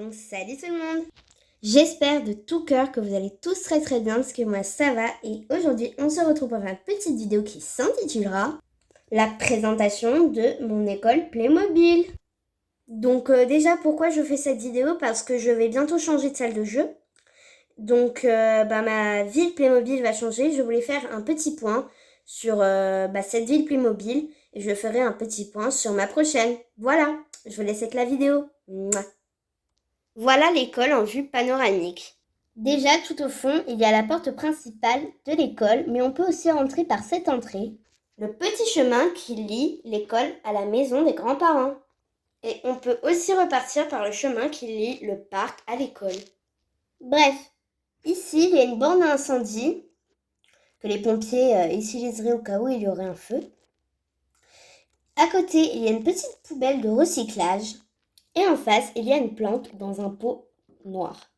Donc, salut tout le monde. J'espère de tout cœur que vous allez tous très bien parce que moi ça va et aujourd'hui on se retrouve pour une petite vidéo qui s'intitulera la présentation de mon école Playmobil. Donc déjà pourquoi je fais cette vidéo? Parce que je vais bientôt changer de salle de jeu. Donc ma ville Playmobil va changer. Je voulais faire un petit point sur cette ville Playmobil et je ferai un petit point sur ma prochaine. Voilà, je vous laisse avec la vidéo. Mouah. Voilà l'école en vue panoramique. Déjà, tout au fond, il y a la porte principale de l'école, mais on peut aussi rentrer par cette entrée, le petit chemin qui lie l'école à la maison des grands-parents. Et on peut aussi repartir par le chemin qui lie le parc à l'école. Bref, ici, il y a une borne à incendie que les pompiers utiliseraient au cas où il y aurait un feu. À côté, il y a une petite poubelle de recyclage. Et en face, il y a une plante dans un pot noir.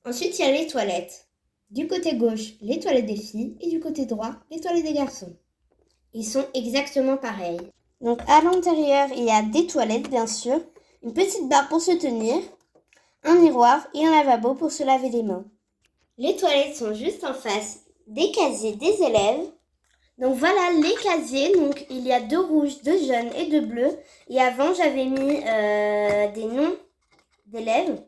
Ensuite, il y a les toilettes. Du côté gauche, les toilettes des filles et du côté droit, les toilettes des garçons. Ils sont exactement pareils. Donc à l'intérieur, il y a des toilettes bien sûr, une petite barre pour se tenir, un miroir et un lavabo pour se laver les mains. Les toilettes sont juste en face des casiers des élèves. Donc voilà les casiers, donc il y a 2 rouges, 2 jaunes et 2 bleus. Et avant j'avais mis des noms d'élèves.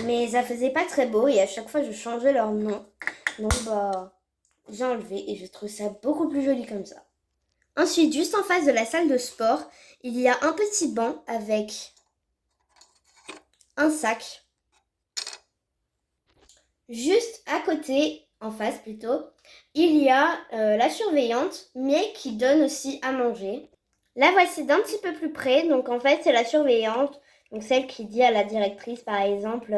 Mais ça faisait pas très beau et à chaque fois je changeais leur nom. Donc j'ai enlevé et je trouve ça beaucoup plus joli comme ça. Ensuite, juste en face de la salle de sport, il y a un petit banc avec un sac. Juste à côté, en face plutôt, il y a la surveillante, mais qui donne aussi à manger. La voici d'un petit peu plus près. Donc en fait, c'est la surveillante, donc celle qui dit à la directrice, par exemple,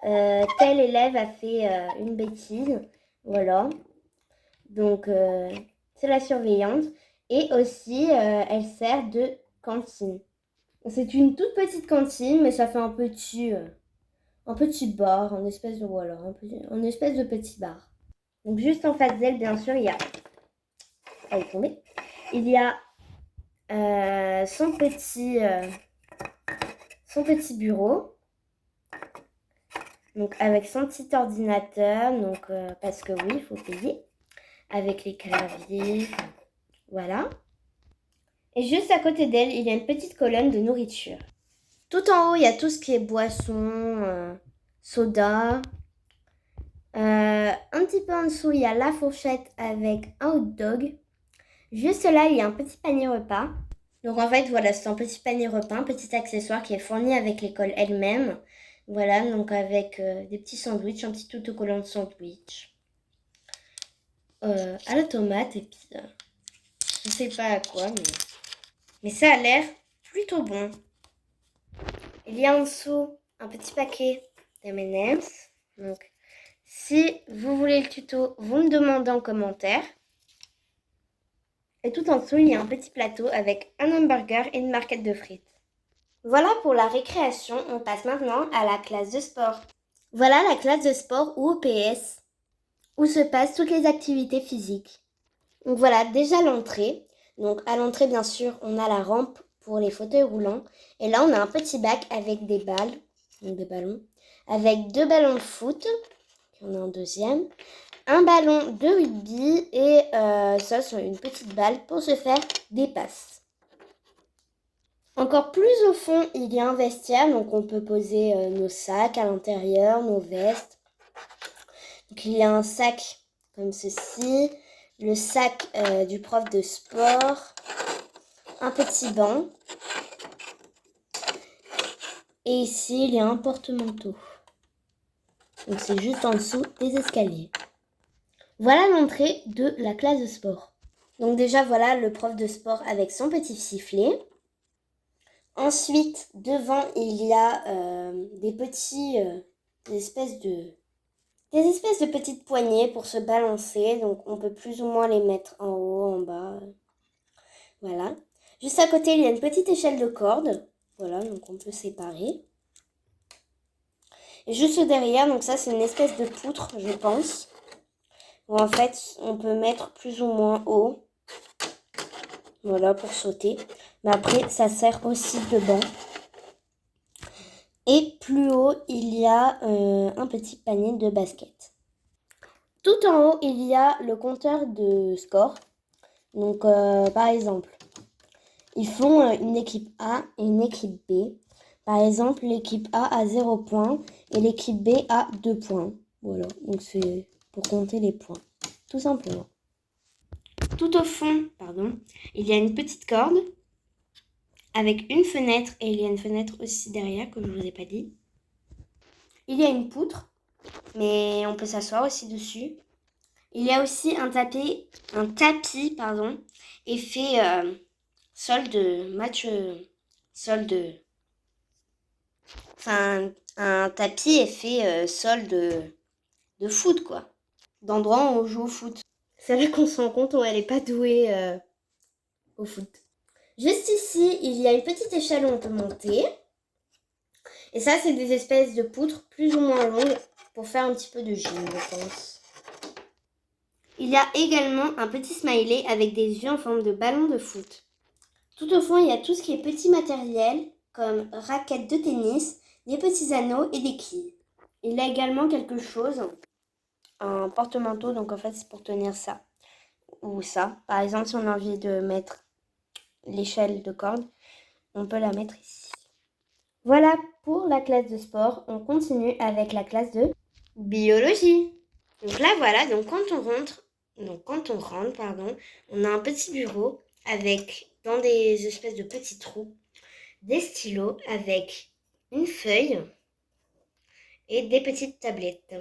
tel élève a fait une bêtise. Voilà. Donc c'est la surveillante. Et aussi, elle sert de cantine. C'est une toute petite cantine, mais ça fait un petit bar, un espèce de voilà, un espèce de petit bar. Donc juste en face d'elle, bien sûr, il y a, elle est tombée, il y a son petit bureau, donc avec son petit ordinateur, donc parce que oui, il faut payer, avec les claviers, voilà. Et juste à côté d'elle, il y a une petite colonne de nourriture. Tout en haut, il y a tout ce qui est boisson, soda. Un petit peu en dessous, il y a la fourchette avec un hot dog. Juste là, il y a un petit panier repas. Donc en fait, voilà, c'est un petit panier repas, un petit accessoire qui est fourni avec l'école elle-même. Voilà, donc avec des petits sandwichs, un petit autocollant de sandwich. À la tomate et puis je sais pas à quoi, mais ça a l'air plutôt bon. Il y a en dessous un petit paquet d'M&M's. Donc, si vous voulez le tuto, vous me demandez en commentaire. Et tout en dessous, il y a un petit plateau avec un hamburger et une marquette de frites. Voilà pour la récréation. On passe maintenant à la classe de sport. Voilà la classe de sport ou OPS, où se passent toutes les activités physiques. Donc voilà, déjà l'entrée. Donc à l'entrée, bien sûr, on a la rampe pour les fauteuils roulants. Et là, on a un petit bac avec des balles, donc des ballons, avec 2 ballons de foot. Il y en a un deuxième. Un ballon de rugby et ça, c'est une petite balle pour se faire des passes. Encore plus au fond, il y a un vestiaire, donc on peut poser nos sacs à l'intérieur, nos vestes. Donc il y a un sac comme ceci, le sac du prof de sport, un petit banc. Et ici, il y a un porte-manteau. Donc c'est juste en dessous des escaliers. Voilà l'entrée de la classe de sport. Donc déjà, voilà le prof de sport avec son petit sifflet. Ensuite, devant, il y a des espèces de petites poignées pour se balancer. Donc, on peut plus ou moins les mettre en haut, en bas. Voilà. Juste à côté, il y a une petite échelle de corde. Voilà, donc on peut séparer. Et juste derrière, donc ça, c'est une espèce de poutre, je pense. Où en fait, on peut mettre plus ou moins haut. Voilà, pour sauter. Mais après, ça sert aussi de banc. Et plus haut, il y a un petit panier de basket. Tout en haut, il y a le compteur de score. Donc, par exemple, ils font une équipe A et une équipe B. Par exemple, l'équipe A a 0 points et l'équipe B a 2 points. Voilà, donc c'est pour compter les points, tout simplement. Tout au fond, il y a une petite corde avec une fenêtre et il y a une fenêtre aussi derrière, comme je ne vous ai pas dit. Il y a une poutre, mais on peut s'asseoir aussi dessus. Il y a aussi un tapis, effet sol de match, un tapis effet sol de foot, quoi. D'endroit où on joue au foot. C'est là qu'on se rend compte où elle n'est pas douée au foot. Juste ici, il y a une petite échelle où on peut monter. Et ça, c'est des espèces de poutres plus ou moins longues pour faire un petit peu de gym, je pense. Il y a également un petit smiley avec des yeux en forme de ballon de foot. Tout au fond, il y a tout ce qui est petit matériel, comme raquettes de tennis, des petits anneaux et des quilles. Il y a également quelque chose, un porte-manteau, donc en fait c'est pour tenir ça ou ça. Par exemple, si on a envie de mettre l'échelle de corde, on peut la mettre ici. Voilà pour la classe de sport. On continue avec la classe de biologie. Donc là, voilà, quand on rentre, on a un petit bureau avec, dans des espèces de petits trous, des stylos avec une feuille et des petites tablettes.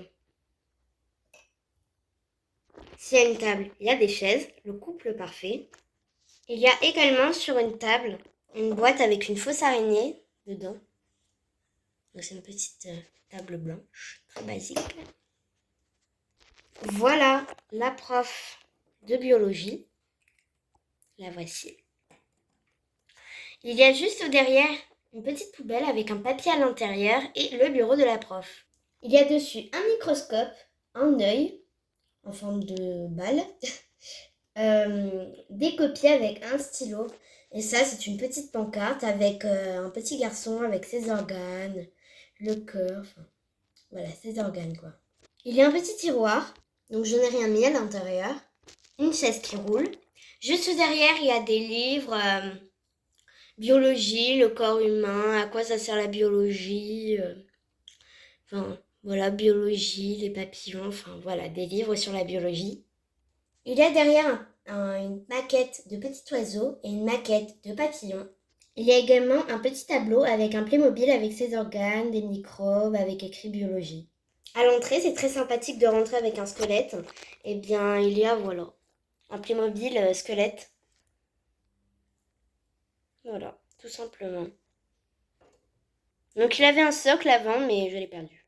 S'il y a une table, il y a des chaises, le couple parfait. Il y a également sur une table une boîte avec une fausse araignée dedans. Donc c'est une petite table blanche, très basique. Voilà la prof de biologie. La voici. Il y a juste derrière une petite poubelle avec un papier à l'intérieur et le bureau de la prof. Il y a dessus un microscope, un œil en forme de balle, des copies avec un stylo. Et ça, c'est une petite pancarte avec un petit garçon avec ses organes, le cœur, enfin, voilà, ses organes, quoi. Il y a un petit tiroir, donc je n'ai rien mis à l'intérieur. Une chaise qui roule. Juste derrière, il y a des livres, biologie, le corps humain, à quoi ça sert la biologie, enfin, voilà, biologie, les papillons, enfin, voilà, des livres sur la biologie. Il y a derrière une maquette de petits oiseaux et une maquette de papillons. Il y a également un petit tableau avec un Playmobil avec ses organes, des microbes, avec écrit biologie. À l'entrée, c'est très sympathique de rentrer avec un squelette. Eh bien, il y a, voilà, un Playmobil squelette. Voilà, tout simplement. Donc, il avait un socle avant, mais je l'ai perdu.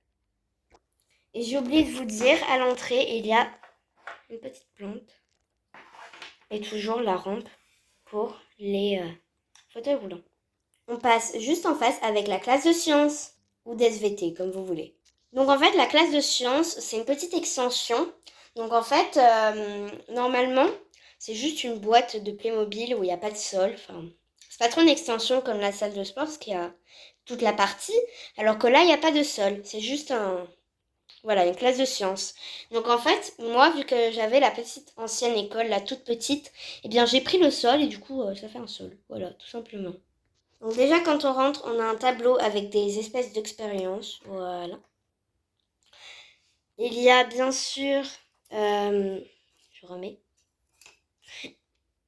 Et j'ai oublié de vous dire, à l'entrée, il y a une petite plante. Et toujours la rampe pour les fauteuils roulants. On passe juste en face avec la classe de sciences, ou d'SVT, comme vous voulez. Donc en fait, la classe de sciences, c'est une petite extension. Donc en fait, normalement, c'est juste une boîte de Playmobil où il n'y a pas de sol. Enfin, c'est pas trop une extension comme la salle de sport, parce qu'il y a toute la partie. Alors que là, il n'y a pas de sol. C'est juste une classe de sciences. Donc en fait, moi, vu que j'avais la petite ancienne école, la toute petite, eh bien j'ai pris le sol et du coup, ça fait un sol. Voilà, tout simplement. Donc déjà, quand on rentre, on a un tableau avec des espèces d'expériences. Voilà. Il y a bien sûr, je remets,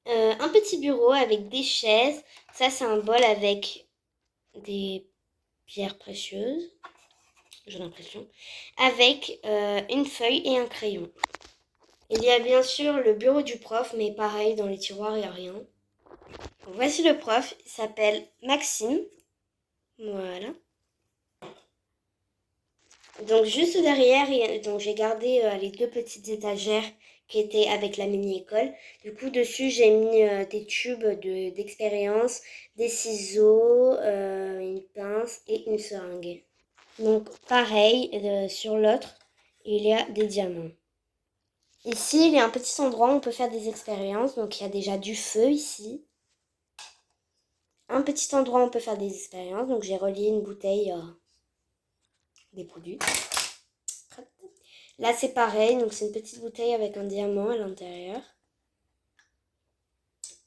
un petit bureau avec des chaises. Ça, c'est un bol avec des pierres précieuses, j'ai l'impression, avec une feuille et un crayon. Il y a bien sûr le bureau du prof, mais pareil, dans les tiroirs, il n'y a rien. Donc, voici le prof, il s'appelle Maxime. Voilà. Donc juste derrière, j'ai gardé les deux petites étagères qui étaient avec la mini-école. Du coup, dessus, j'ai mis des tubes d'expérience, des ciseaux, une pince et une seringue. Donc pareil, sur l'autre, il y a des diamants. Ici, il y a un petit endroit où on peut faire des expériences. Donc il y a déjà du feu ici. Un petit endroit où on peut faire des expériences. Donc j'ai relié une bouteille des produits. Là, c'est pareil, donc c'est une petite bouteille avec un diamant à l'intérieur.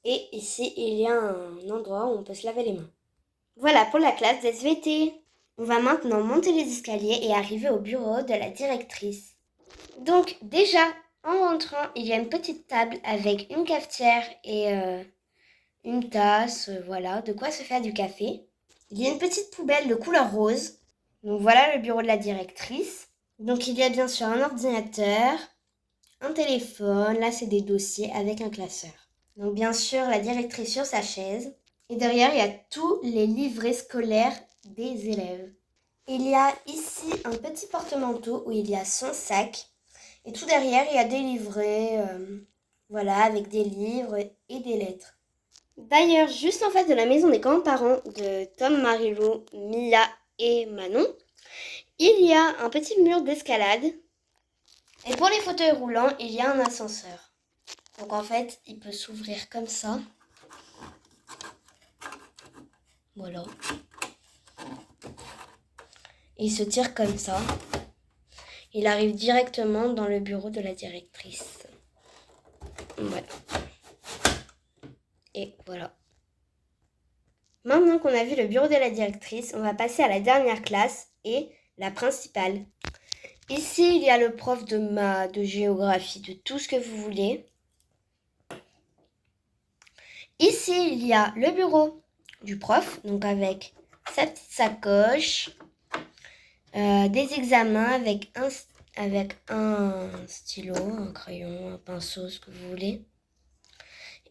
Et ici, il y a un endroit où on peut se laver les mains. Voilà pour la classe d'SVT. On va maintenant monter les escaliers et arriver au bureau de la directrice. Donc déjà, en rentrant, il y a une petite table avec une cafetière et une tasse, voilà, de quoi se faire du café. Il y a une petite poubelle de couleur rose. Donc voilà le bureau de la directrice. Donc il y a bien sûr un ordinateur, un téléphone, là c'est des dossiers avec un classeur. Donc bien sûr la directrice sur sa chaise. Et derrière il y a tous les livrets scolaires des élèves. Il y a ici un petit porte-manteau où il y a son sac. Et tout derrière il y a des livrets, voilà, avec des livres et des lettres. D'ailleurs, juste en face de la maison des grands-parents de Tom, Marilou, Mia et Manon, il y a un petit mur d'escalade. Et pour les fauteuils roulants, il y a un ascenseur. Donc en fait, il peut s'ouvrir comme ça. Voilà. Et il se tire comme ça. Il arrive directement dans le bureau de la directrice. Voilà. Et voilà. Maintenant qu'on a vu le bureau de la directrice, on va passer à la dernière classe et la principale. Ici, il y a le prof de maths, de géographie, de tout ce que vous voulez. Ici, il y a le bureau du prof, donc avec sa petite sacoche, des examens avec un stylo, un crayon, un pinceau, ce que vous voulez.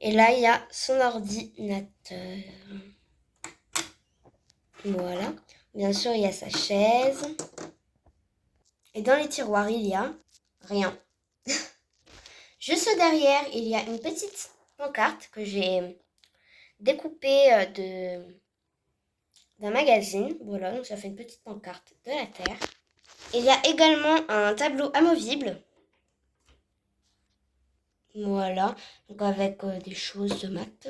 Et là, il y a son ordinateur. Voilà. Bien sûr, il y a sa chaise. Et dans les tiroirs, il y a rien. Juste derrière, il y a une petite pancarte que j'ai découpée d'un magazine. Voilà, donc ça fait une petite pancarte de la Terre. Il y a également un tableau amovible. Voilà, donc avec des choses de maths.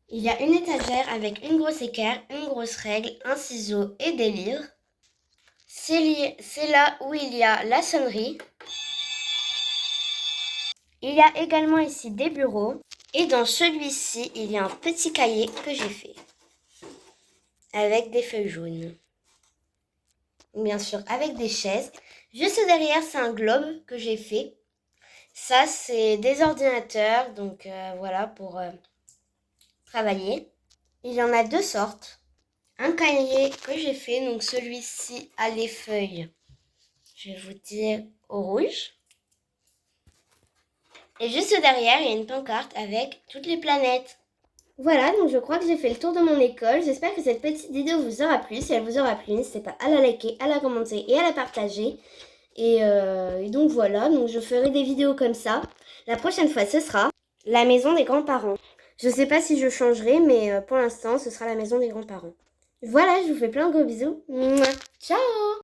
Il y a une étagère avec une grosse équerre, une grosse règle, un ciseau et des livres. C'est là où il y a la sonnerie. Il y a également ici des bureaux. Et dans celui-ci, il y a un petit cahier que j'ai fait. Avec des feuilles jaunes. Bien sûr, avec des chaises. Juste derrière, c'est un globe que j'ai fait. Ça, c'est des ordinateurs. Donc voilà, pour travailler. Il y en a deux sortes. Un cahier que j'ai fait, donc celui-ci a les feuilles, je vais vous dire, au rouge. Et juste derrière, il y a une pancarte avec toutes les planètes. Voilà, donc je crois que j'ai fait le tour de mon école. J'espère que cette petite vidéo vous aura plu. Si elle vous aura plu, n'hésitez pas à la liker, à la commenter et à la partager. Et donc voilà, donc je ferai des vidéos comme ça. La prochaine fois, ce sera la maison des grands-parents. Je ne sais pas si je changerai, mais pour l'instant, ce sera la maison des grands-parents. Voilà, je vous fais plein de gros bisous. Mouah. Ciao!